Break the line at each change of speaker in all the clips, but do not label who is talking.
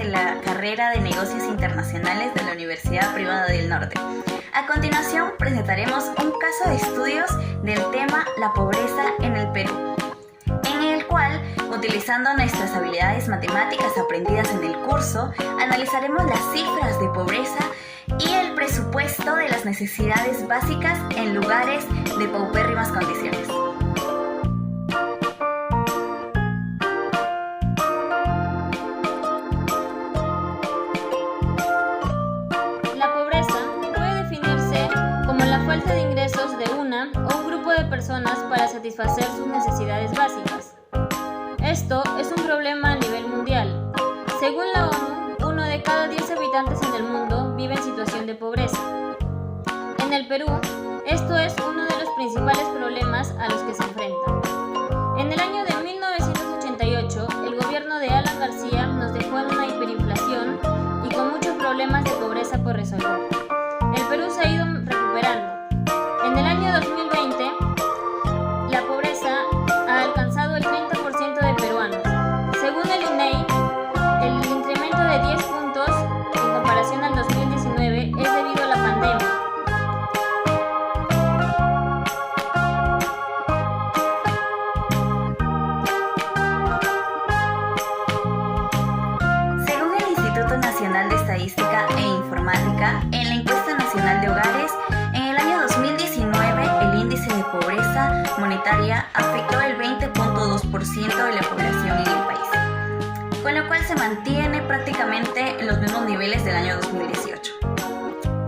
la carrera de Negocios Internacionales de la Universidad Privada del Norte. A continuación presentaremos un caso de estudios del tema la pobreza en el Perú, en el cual, utilizando nuestras habilidades matemáticas aprendidas en el curso, analizaremos las cifras de pobreza y el presupuesto de las necesidades básicas en lugares de paupérrimas condiciones.
La pobreza puede definirse como la falta de ingresos de una o un grupo de personas para satisfacer sus necesidades básicas. Esto es un problema a nivel mundial. Según la ONU, 1 de cada 10 habitantes en el mundo vive en situación de pobreza. En el Perú, esto es uno de los principales problemas a los que se enfrenta. En el año de 1988, el gobierno de Alan García nos dejó en una hiperinflación y con muchos problemas de pobreza por resolver. El Perú se ha ido recuperando. En el año 2020, la pobreza ha alcanzado el 30% de peruanos. Según el INEI, el incremento de 10 puntos en comparación al 2019 es debido a la pandemia.
Según el Instituto Nacional de Estadística e Informática, en la encuesta nacional de hogares, en el año 2019 el índice de pobreza monetaria afectó el 20.2% de la población en el país, con lo cual se mantiene prácticamente en los mismos niveles del año 2018.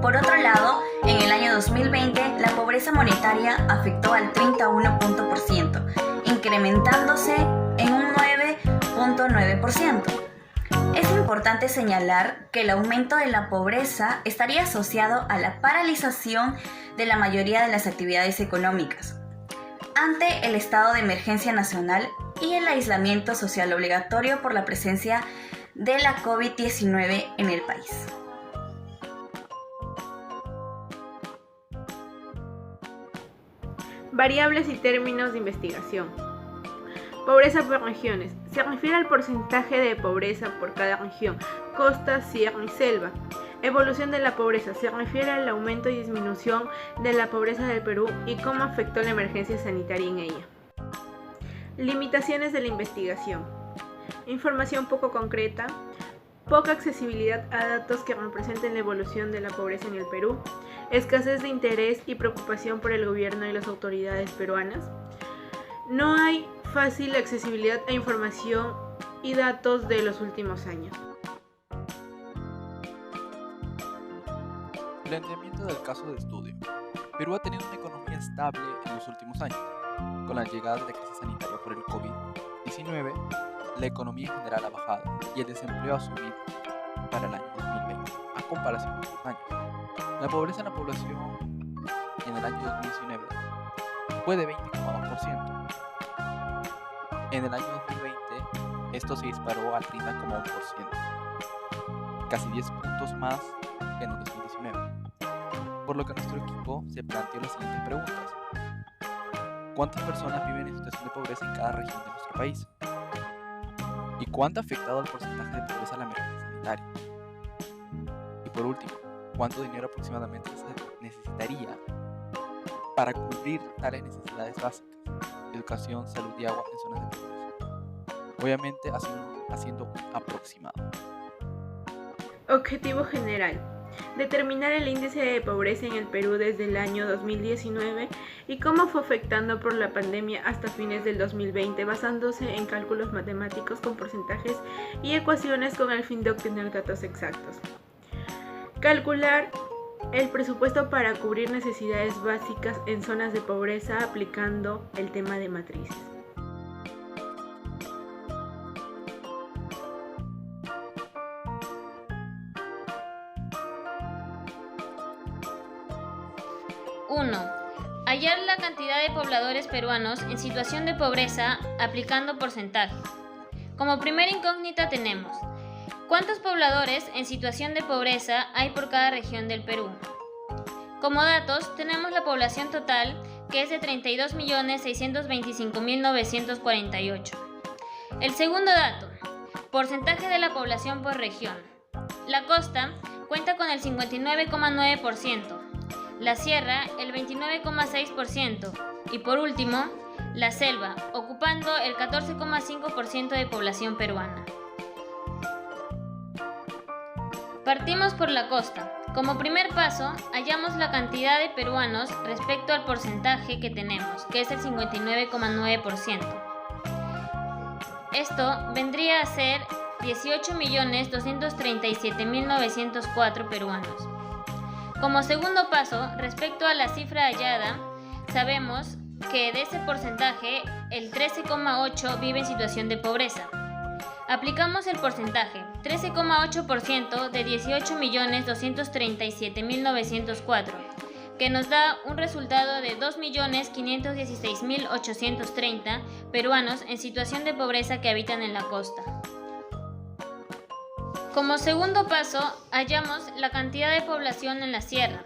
Por otro lado, en el año 2020 la pobreza monetaria afectó al 31%, incrementándose en un 9.9%. Es importante señalar que el aumento de la pobreza estaría asociado a la paralización de la mayoría de las actividades económicas ante el estado de emergencia nacional y el aislamiento social obligatorio por la presencia de la COVID-19 en el país.
Variables y términos de investigación. Pobreza por regiones. Se refiere al porcentaje de pobreza por cada región, costa, sierra y selva. Evolución de la pobreza. Se refiere al aumento y disminución de la pobreza del Perú y cómo afectó la emergencia sanitaria en ella. Limitaciones de la investigación. Información poco concreta. Poca accesibilidad a datos que representen la evolución de la pobreza en el Perú. Escasez de interés y preocupación por el gobierno y las autoridades peruanas. No hay fácil accesibilidad a información y datos de los últimos años.
Planteamiento del caso de estudio. Perú ha tenido una economía estable en los últimos años. Con la llegada de la crisis sanitaria por el COVID-19, la economía en general ha bajado y el desempleo ha subido para el año 2020, a comparación de otros años. La pobreza en la población en el año 2019 fue de 20,2%. En el año 2020, esto se disparó al 30,1%, casi 10 puntos más que en el 2019. Por lo que nuestro equipo se planteó las siguientes preguntas. ¿Cuántas personas viven en situación de pobreza en cada región de nuestro país? ¿Y cuánto ha afectado el porcentaje de pobreza a la emergencia sanitaria? Y por último, ¿cuánto dinero aproximadamente se necesitaría para cubrir tales necesidades básicas? Educación, salud y agua en zonas de pobreza. Obviamente haciendo un aproximado.
Objetivo general. Determinar el índice de pobreza en el Perú desde el año 2019 y cómo fue afectando por la pandemia hasta fines del 2020, basándose en cálculos matemáticos con porcentajes y ecuaciones con el fin de obtener datos exactos. Calcular el presupuesto para cubrir necesidades básicas en zonas de pobreza aplicando el tema de matrices.
Hallar la cantidad de pobladores peruanos en situación de pobreza aplicando porcentajes. Como primera incógnita tenemos: ¿cuántos pobladores en situación de pobreza hay por cada región del Perú? Como datos tenemos la población total, que es de 32.625.948. El segundo dato: Porcentaje de la población por región. La costa cuenta con el 59,9%, la sierra el 29,6% y por último, la selva, ocupando el 14,5% de población peruana. Partimos por la costa. Como primer paso, hallamos la cantidad de peruanos respecto al porcentaje que tenemos, que es el 59,9%. Esto vendría a ser 18.237.904 peruanos. Como segundo paso, respecto a la cifra hallada, sabemos que de ese porcentaje, el 13,8% vive en situación de pobreza. Aplicamos el porcentaje, 13,8% de 18.237.904, que nos da un resultado de 2.516.830 peruanos en situación de pobreza que habitan en la costa. Como segundo paso, hallamos la cantidad de población en la sierra.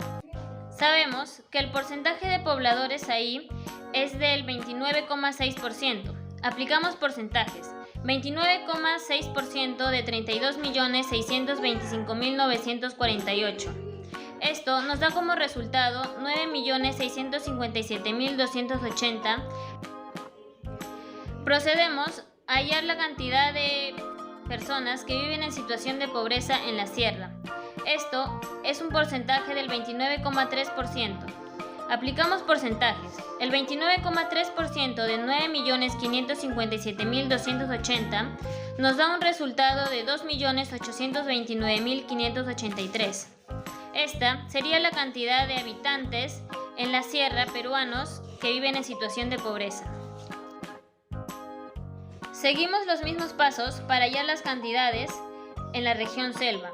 Sabemos que el porcentaje de pobladores ahí es del 29,6%. Aplicamos porcentajes. 29,6% de 32.625.948. Esto nos da como resultado 9.657.280. Procedemos a hallar la cantidad de personas que viven en situación de pobreza en la sierra. Esto es un porcentaje del 29,3%. Aplicamos porcentajes. El 29,3% de 9.557.280 nos da un resultado de 2.829.583. Esta sería la cantidad de habitantes en la sierra peruanos que viven en situación de pobreza. Seguimos los mismos pasos para hallar las cantidades en la región selva.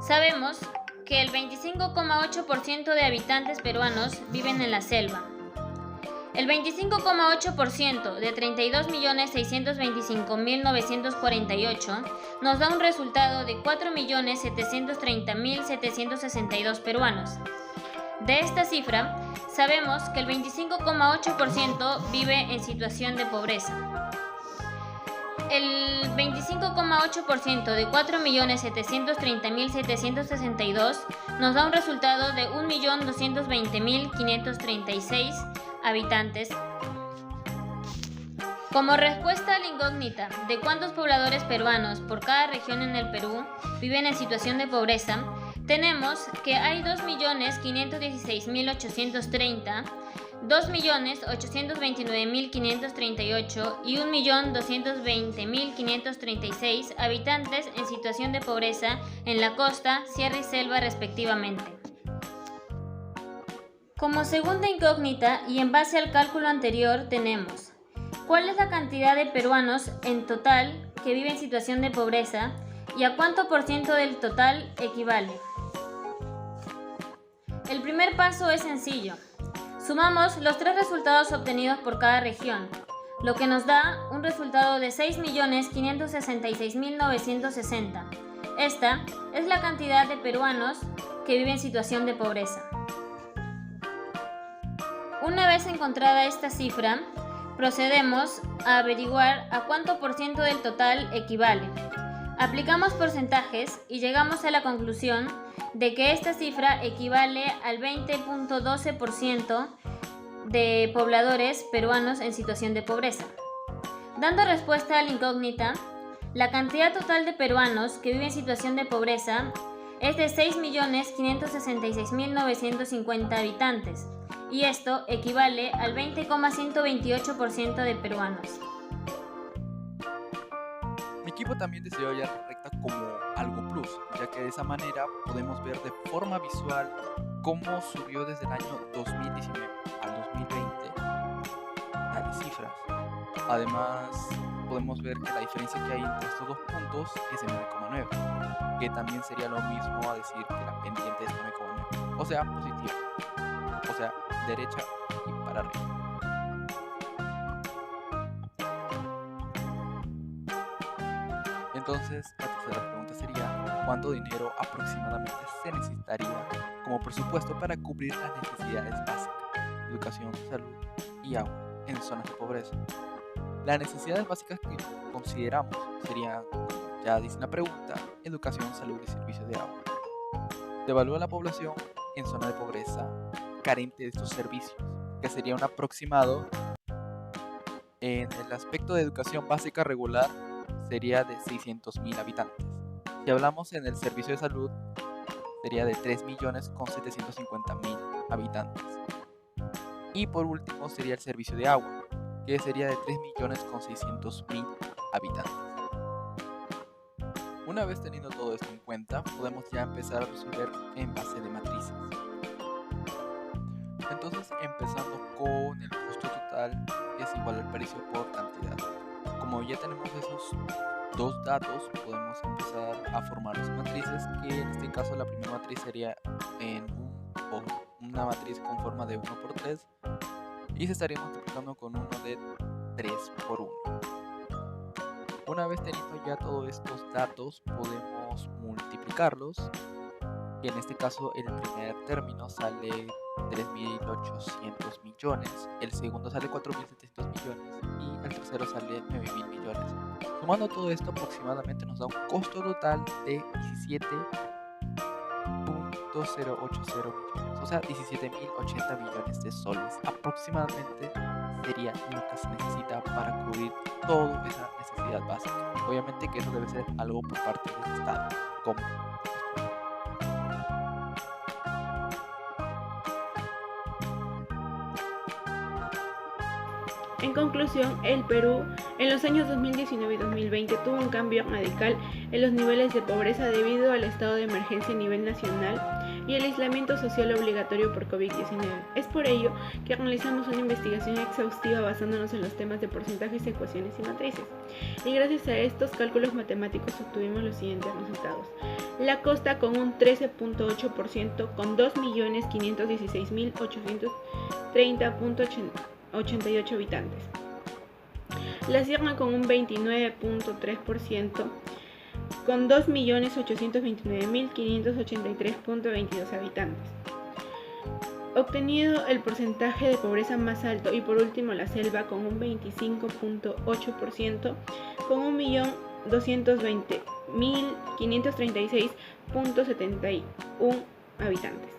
Sabemos que el 25,8% de habitantes peruanos viven en la selva. El 25,8% de 32.625.948 nos da un resultado de 4.730.762 peruanos. De esta cifra, sabemos que el 25,8% vive en situación de pobreza. El 25,8% de 4.730.762 nos da un resultado de 1.220.536 habitantes. Como respuesta a la incógnita de cuántos pobladores peruanos por cada región en el Perú viven en situación de pobreza, tenemos que hay 2.516.830, 2.829.538 y 1.220.536 habitantes en situación de pobreza en la costa, sierra y selva respectivamente. Como segunda incógnita y en base al cálculo anterior tenemos: ¿cuál es la cantidad de peruanos en total que vive en situación de pobreza y a cuánto por ciento del total equivale? El primer paso es sencillo. Sumamos los tres resultados obtenidos por cada región, lo que nos da un resultado de 6.566.960. Esta es la cantidad de peruanos que viven en situación de pobreza. Una vez encontrada esta cifra, procedemos a averiguar a cuánto por ciento del total equivale. Aplicamos porcentajes y llegamos a la conclusión de que esta cifra equivale al 20,12% de pobladores peruanos en situación de pobreza. Dando respuesta a la incógnita, la cantidad total de peruanos que viven en situación de pobreza es de 6.566.950 habitantes, y esto equivale al 20,128% de peruanos.
Mi equipo también decidió hallar la recta como algo plus, ya que de esa manera podemos ver de forma visual cómo subió desde el año 2019 al 2020 las cifras. Además, podemos ver que la diferencia que hay entre estos dos puntos es de 9,9, que también sería lo mismo a decir que la pendiente es 9,9, o sea, positiva, o sea, derecha y para arriba. Entonces, la tercera pregunta sería: ¿cuánto dinero aproximadamente se necesitaría como presupuesto para cubrir las necesidades básicas, educación, salud y agua en zonas de pobreza? Las necesidades básicas que consideramos serían, como ya dice la pregunta, educación, salud y servicios de agua. Se evalúa la población en zona de pobreza carente de estos servicios, que sería un aproximado. En el aspecto de educación básica regular sería de 600.000 habitantes. Si hablamos en el servicio de salud, sería de 3.750.000 habitantes. Y por último sería el servicio de agua, que sería de 3.600.000 habitantes. Una vez teniendo todo esto en cuenta, podemos ya empezar a resolver en base de matrices. Entonces, empezando con el costo total, es igual al precio por cantidad. Como ya tenemos esos dos datos, podemos empezar a formar las matrices, que en este caso la primera matriz sería una matriz con forma de 1 por 3 y se estaría multiplicando con uno de 3 por 1. Una vez teniendo ya todos estos datos, podemos multiplicarlos, y en este caso el primer término sale 3.800 millones, el segundo sale 4.700 millones y el tercero sale 9.000 millones. Sumando todo esto aproximadamente nos da un costo total de 17.080 millones, o sea 17.080 millones de soles aproximadamente sería lo que se necesita para cubrir toda esa necesidad básica. Obviamente que eso debe ser algo por parte del Estado, como
En conclusión, el Perú en los años 2019 y 2020 tuvo un cambio radical en los niveles de pobreza debido al estado de emergencia a nivel nacional y el aislamiento social obligatorio por COVID-19. Es por ello que realizamos una investigación exhaustiva basándonos en los temas de porcentajes, ecuaciones y matrices. Y gracias a estos cálculos matemáticos obtuvimos los siguientes resultados. La costa con un 13.8% con 2.516.830.88 habitantes. La sierra con un 29.3% con 2.829.583.22 habitantes. Obtenido el porcentaje de pobreza más alto y por último la selva con un 25.8% con 1.220.536.71 habitantes.